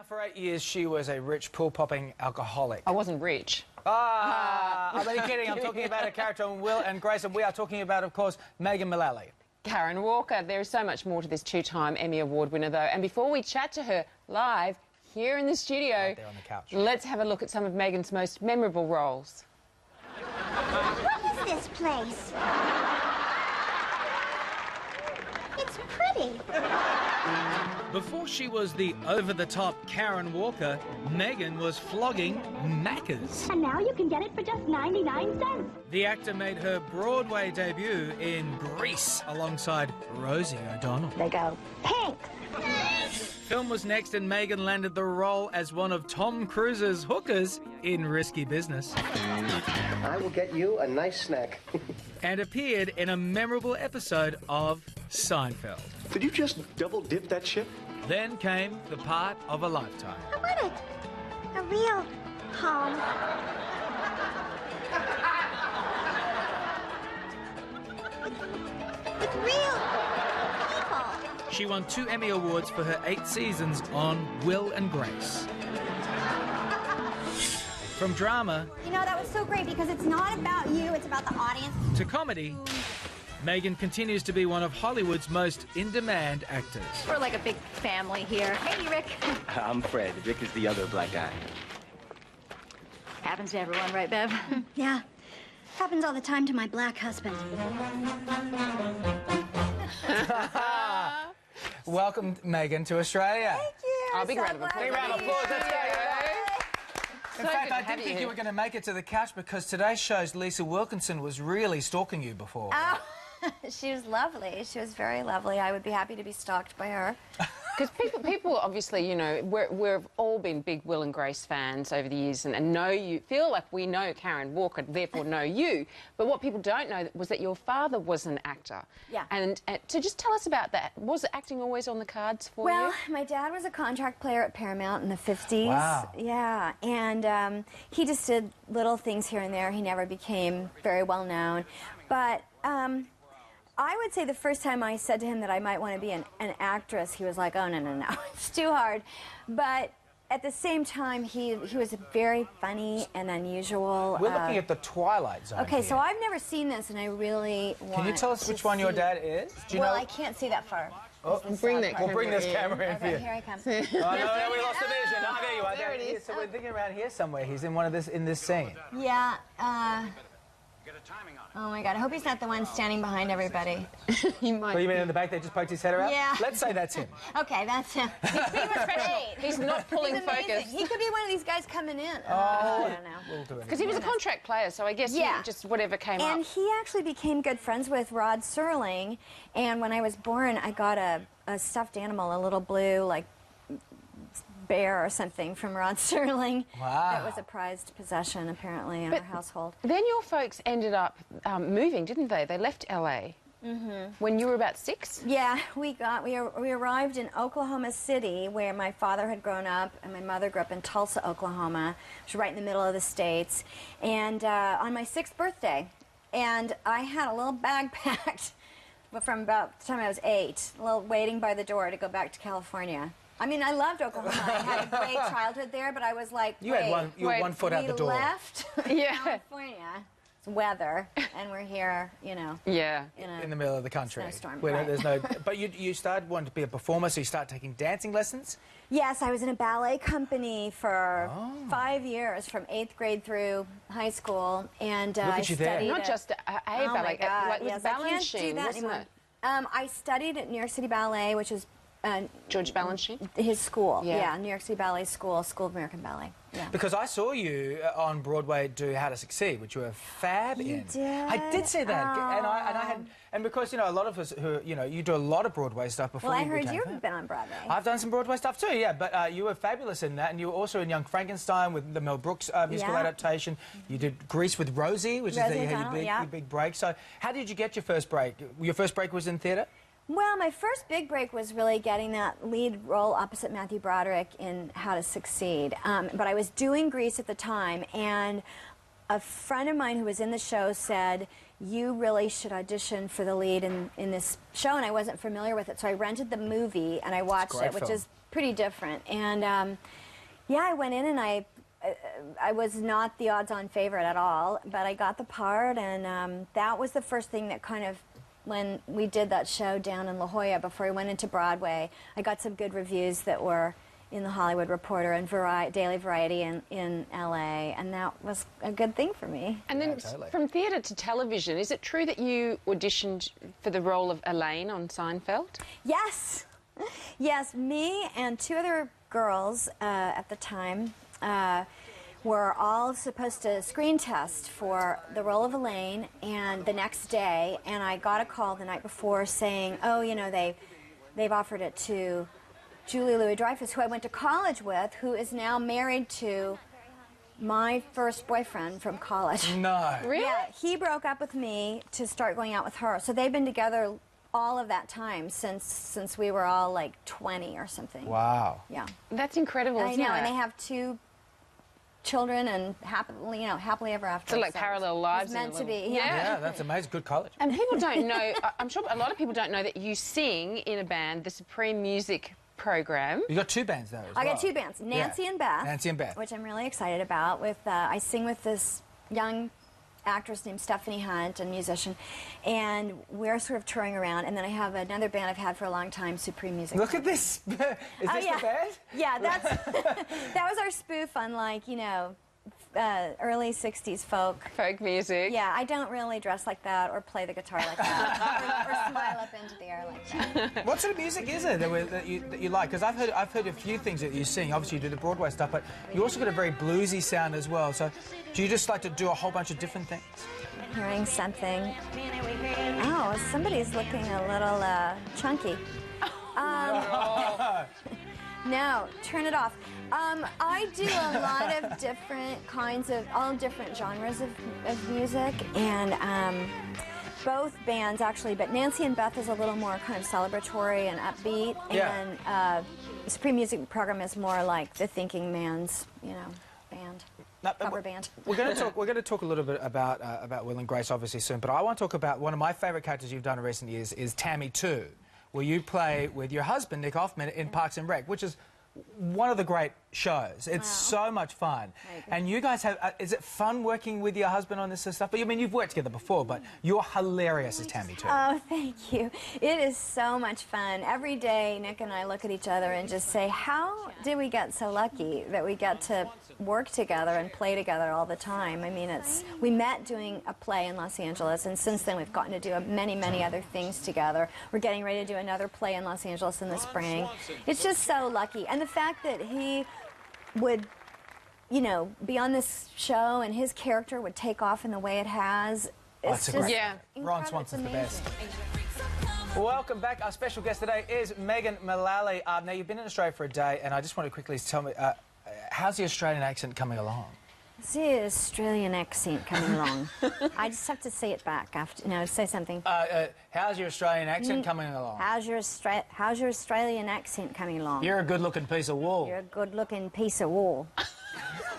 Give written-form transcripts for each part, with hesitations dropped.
For 8 years, she was a rich, pool-popping alcoholic. I wasn't rich. I'm only kidding. I'm talking about a character on Will and Grace, and we are talking about, of course, Megan Mullally. Karen Walker. There is so much more to this two-time Emmy Award winner, though. And before we chat to her live here in the studio, Right there on the couch, let's have a look at some of Megan's most memorable roles. What is this place? It's pretty. Before she was the over-the-top Karen Walker, Megan was flogging Macca's. And now you can get it for just 99 cents. The actor made her Broadway debut in Grease alongside Rosie O'Donnell. They go pink. Film was next and Megan landed the role as one of Tom Cruise's hookers in Risky Business. I will get you a nice snack. And appeared in a memorable episode of Seinfeld. Did you just double dip that ship? Then came the part of a lifetime. I want it. A real home. With real people. She won 2 Emmy Awards for her 8 seasons on Will and Grace. From drama... You know, that was so great because it's not about you, it's about the audience. ...to comedy, Megan continues to be one of Hollywood's most in-demand actors. We're like a big family here. Hey, Rick. I'm Fred. Rick is the other black guy. Happens to everyone, right, Bev? Yeah. Happens all the time to my black husband. Welcome, Megan, to Australia. Thank you. Oh, big round of applause. Big round of applause. Let's go. In fact, I didn't think you were going to make it to the couch because today's show's Lisa Wilkinson was really stalking you before. Oh, she was lovely. She was very lovely. I would be happy to be stalked by her. Because people obviously, you know, we've all been big Will and Grace fans over the years and know you, feel like we know Karen Walker, therefore know you. But what people don't know was that your father was an actor. Yeah. And so just tell us about that. Was acting always on the cards for you? Well, my dad was a contract player at Paramount in the 50s. Wow. Yeah, and he just did little things here and there. He never became very well known. But I would say the first time I said to him that I might want to be an actress, he was like, oh, no, no, no, it's too hard. But at the same time, he was very funny and unusual. We're looking at the Twilight Zone. Okay, here. so I've never seen this, and I really want Can you tell us to which one your see. dad is? Do you Well, know? I can't see that far. Oh, bring that we'll bring this camera in for Okay, you. here I come. Oh, no, we lost the vision. Oh, there you are. There it is. So we're thinking around here somewhere. He's in in this scene. Yeah, oh my God, I hope he's not the one standing behind everybody. He might. Well, you mean in the back they just poked his head around? Yeah. Let's say that's him. Okay, that's him. He's pretty professional. He's not pulling He's amazing. focus. He could be one of these guys coming in. Oh, I don't know. we'll do it. Because he was a contract player, so I guess Yeah. just whatever came And up. he actually became good friends with Rod Serling. And when I was born, I got a stuffed animal, a little blue, like, bear or something from Rod Serling. Wow. It was a prized possession, apparently, in our household. Then your folks ended up moving, didn't they? They left LA when you were about 6? Yeah, we arrived in Oklahoma City, where my father had grown up, and my mother grew up in Tulsa, Oklahoma, which is right in the middle of the States. And on my 6th birthday, and I had a little bag packed from about the time I was 8, a little waiting by the door to go back to California. I mean, I loved Oklahoma. I had a great childhood there, but I was like, You had one foot out the door. We left California. It's weather, and we're here, you know. Yeah. In the middle of the country. Snowstorm, Where right. there's no. But you started wanting to be a performer, so you started taking dancing lessons. Yes, I was in a ballet company for 5 years, from 8th grade through high school, and Look at you there. studied Not at- just a Oh my ballet, God, like with yes, I can't do Balanchine, that wasn't anymore. it? I studied at New York City Ballet, which is George Balanchine? his school. Yeah. New York City Ballet School, School of American Ballet. Yeah. Because I saw you on Broadway do How to Succeed, which you were fab in. You did? I did see that, and because you know a lot of us who you do a lot of Broadway stuff before. Well, I you heard became you've fab. been on Broadway. I've done some Broadway stuff too, yeah, but you were fabulous in that, and you were also in Young Frankenstein with the Mel Brooks musical Yeah. adaptation. You did Grease with Rosie, which Rosie is your O'Donnell, yeah. big break. So, how did you get your first break? Your first break was in theatre? Well, my first big break was really getting that lead role opposite Matthew Broderick in How to Succeed. But I was doing Grease at the time, and a friend of mine who was in the show said, you really should audition for the lead in this show, and I wasn't familiar with it, so I rented the movie and I watched it, which is pretty different. And yeah, I went in and I was not the odds-on favorite at all, but I got the part, and that was the first thing that kind of, when we did that show down in La Jolla before I went into Broadway, I got some good reviews that were in the Hollywood Reporter and Daily Variety in LA, and that was a good thing for me. And then from theatre to television, is it true that you auditioned for the role of Elaine on Seinfeld? Yes. Yes, me and two other girls at the time were all supposed to screen test for the role of Elaine, and the next day, and I got a call the night before saying, oh, you know, they've offered it to Julie Louis-Dreyfus, who I went to college with, who is now married to my first boyfriend from college. No. Really? Yeah, he broke up with me to start going out with her. So they've been together all of that time since we were all like 20 or something. Wow. Yeah. That's incredible, I isn't know, it? and they have two children and happily ever after. So like parallel lives. It's meant to be. Yeah, that's amazing. Good college. And people don't know, I'm sure a lot of people don't know that you sing in a band, the Supreme Music Program. You got two bands though. I got two bands, Nancy and Beth. Nancy and Beth, which I'm really excited about. With I sing with this young actress named Stephanie Hunt, a musician, and we're sort of touring around. And then I have another band I've had for a long time, Supreme Music. Look at this. Is this the band? Yeah, that's that was our spoof on, like, you know, early 60s folk Music. Yeah, I don't really dress like that or play the guitar like that or smile up into the air like that. What sort of music is it that you like? Because I've heard a few things that you sing. Obviously, you do the Broadway stuff, but you also got a very bluesy sound as well. So, do you just like to do a whole bunch of different things? Hearing something. Oh, somebody's looking a little chunky. No, turn it off. I do a lot of different kinds of, all different genres of music, and both bands actually, but Nancy and Beth is a little more kind of celebratory and upbeat, and the Supreme Music Program is more like the thinking man's, you know, band. Cover band. We're going to talk a little bit about Will and Grace obviously soon, but I want to talk about one of my favourite characters you've done in recent years is Tammy 2, where you play with your husband Nick Hoffman in Parks and Rec, which is one of the great shows. It's so much fun. And you guys have, is it fun working with your husband on this sort of stuff? But I mean, you've worked together before, but you're hilarious as Tammy too. Oh, thank you. It is so much fun. Every day, Nick and I look at each other and just say, how did we get so lucky that we get to work together and play together all the time? I mean, we met doing a play in Los Angeles, and since then we've gotten to do many, many other things together. We're getting ready to do another play in Los Angeles in the spring. It's just so lucky. And the fact that he would, you know, be on this show and his character would take off in the way it has. It's just Ron Swanson's the best. Welcome back. Our special guest today is Megan Mullally. Now, you've been in Australia for a day, and I just want to quickly tell me, how's the Australian accent coming along? The Australian accent coming along. I just have to say it back after, you know, say something. How's your Australian accent coming along? How's your Australian accent coming along? You're a good-looking piece of wool. You're a good-looking piece of wool.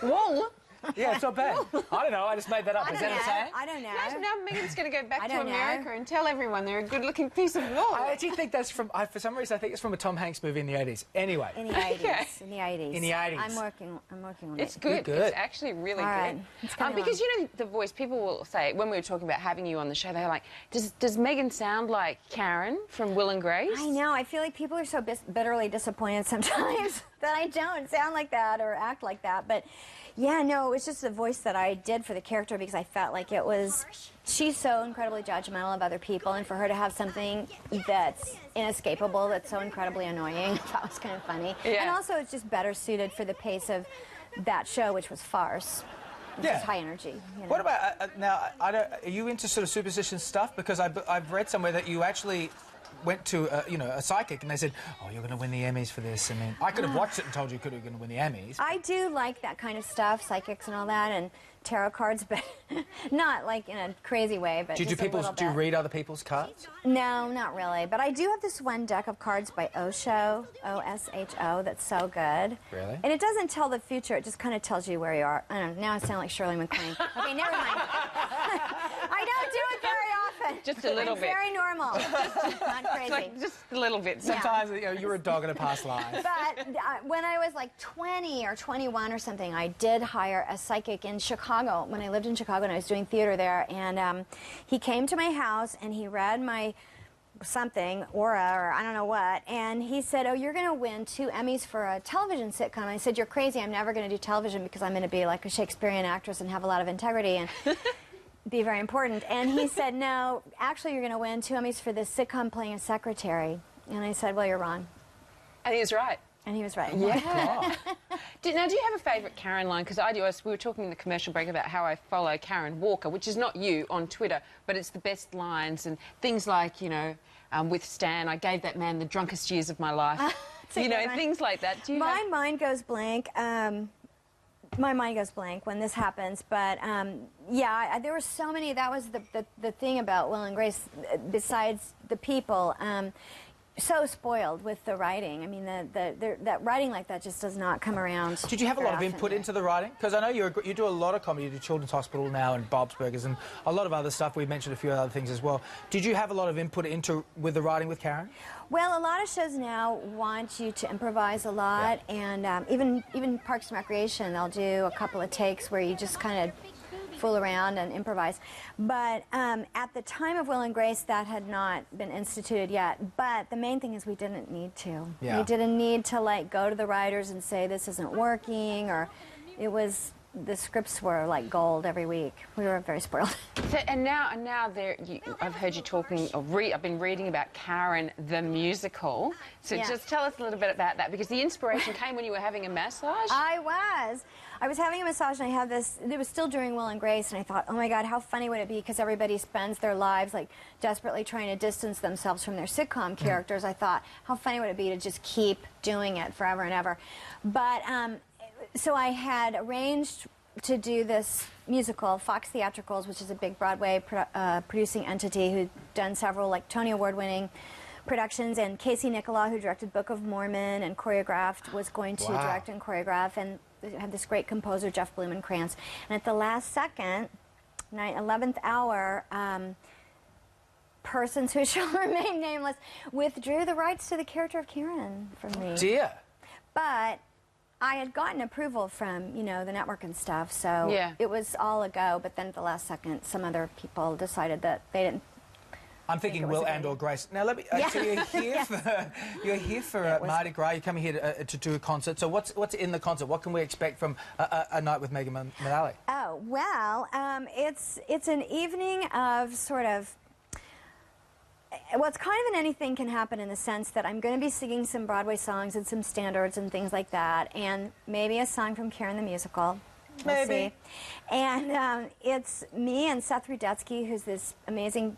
Wool? Yeah, it's not bad. I don't know, I just made that up. Is that a saying? I don't know. Imagine now Megan's going to go back to America and tell everyone they're a good-looking piece of wool. I actually think that's from, for some reason, I think it's from a Tom Hanks movie in the 80s. Anyway. In the 80s. In the 80s. In the 80s. I'm working on it. It's good. You're good. It's actually really All right. good. It's coming because, along. you know, the voice, people will say, when we were talking about having you on the show, they're like, does Megan sound like Karen from Will and Grace? I know. I feel like people are so bitterly disappointed sometimes that I don't sound like that or act like that. But, yeah, no, it was just the voice that I did for the character because I felt like it was... She's so incredibly judgmental of other people, and for her to have something that's inescapable, that's so incredibly annoying, that was kind of funny. Yeah. And also it's just better suited for the pace of that show, which was farce. Which is high energy. You know? What about, now, are you into sort of superstition stuff? Because I've read somewhere that you actually went to, you know, a psychic and they said, oh, you're going to win the Emmys for this. I mean, I could have watched it and told you you were going to win the Emmys. I do like that kind of stuff, psychics and all that, and tarot cards, but not like in a crazy way. But Do you read other people's cards? No, not really. But I do have this one deck of cards by Osho, O-S-H-O, that's so good. Really? And it doesn't tell the future, it just kind of tells you where you are. I don't know, now I sound like Shirley MacLaine. Okay, never mind. I don't do it that happen. Just a little bit. Very normal. Not crazy. Like just a little bit. Sometimes you were a dog in a past life. But when I was like 20 or 21 or something, I did hire a psychic in Chicago when I lived in Chicago and I was doing theater there. And he came to my house and he read my something, aura, or I don't know what, and he said, oh, you're going to win 2 Emmys for a television sitcom. I said, you're crazy. I'm never going to do television because I'm going to be like a Shakespearean actress and have a lot of integrity and be very important. And he said, no, actually, you're going to win 2 Emmys for this sitcom playing a secretary. And I said, well, you're wrong. And he was right. And he was right. Yeah. Now, do you have a favourite Karen line? Because I do. We were talking in the commercial break about how I follow Karen Walker, which is not you, on Twitter, but it's the best lines and things like, you know, with Stan, I gave that man the drunkest years of my life. You know, things like that. Do you My mind goes blank. My mind goes blank when this happens, but yeah, there were so many. That was the thing about Will and Grace, besides the people. So spoiled with the writing. I mean, that writing like that just does not come around. Did you have a lot of very input often. into the writing? Because I know you do a lot of comedy. You do Children's Hospital now and Bob's Burgers and a lot of other stuff. We mentioned a few other things as well. Did you have a lot of input with the writing with Karen? Well, a lot of shows now want you to improvise a lot, and even Parks and Recreation, they'll do a couple of takes where you just kind of fool around and improvise. But at the time of Will and Grace, that had not been instituted yet. But the main thing is we didn't need to. Yeah. We didn't need to like go to the writers and say this isn't working, or it was. The scripts were like gold every week. We were very spoiled. So, and now I've heard you talking, I've been reading about Karen the musical. So just tell us a little bit about that, because the inspiration came when you were having a massage. I was having a massage, and I had this, it was still during Will and Grace, and I thought, oh my God, how funny would it be, because everybody spends their lives like desperately trying to distance themselves from their sitcom characters. I thought, how funny would it be to just keep doing it forever and ever. But so I had arranged to do this musical, Fox Theatricals, which is a big Broadway producing entity who'd done several like Tony Award-winning productions, and Casey Nicola, who directed Book of Mormon and choreographed, was going to direct and choreograph, and they had this great composer, Jeff Blumenkrantz. And at the last second, 11th hour, persons who shall remain nameless withdrew the rights to the character of Karen from me. Dear. But I had gotten approval from, you know, the network and stuff, so it was all a go. But then at the last second, some other people decided that they didn't. I'm thinking Will and or Grace. Now, let me. So you're here for Mardi Gras. You're coming here to do a concert. So what's in the concert? What can we expect from a night with Megan Mullally? Oh well, it's an evening of sort of. Well, it's kind of an anything can happen in the sense that I'm going to be singing some Broadway songs and some standards and things like that, and maybe a song from Karen the Musical. We'll see. And it's me and Seth Rudetsky, who's this amazing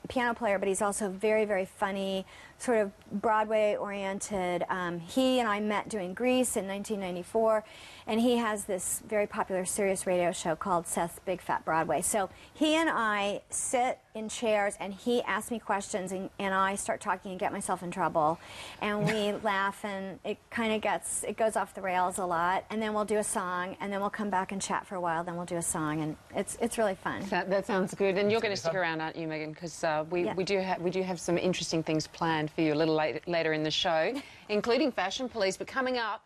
piano player, but he's also very, very funny, sort of Broadway-oriented. He and I met doing Grease in 1994, and he has this very popular Sirius radio show called Seth's Big Fat Broadway. So he and I sit in chairs, and he asks me questions, and I start talking and get myself in trouble, and we laugh, and it kind of it goes off the rails a lot, and then we'll do a song, and then we'll come back and chat for a while, then we'll do a song, and it's really fun. That sounds good. And you're going to stick around, aren't you, Megan? Because we do have some interesting things planned for you a little later in the show, including Fashion Police. But coming up,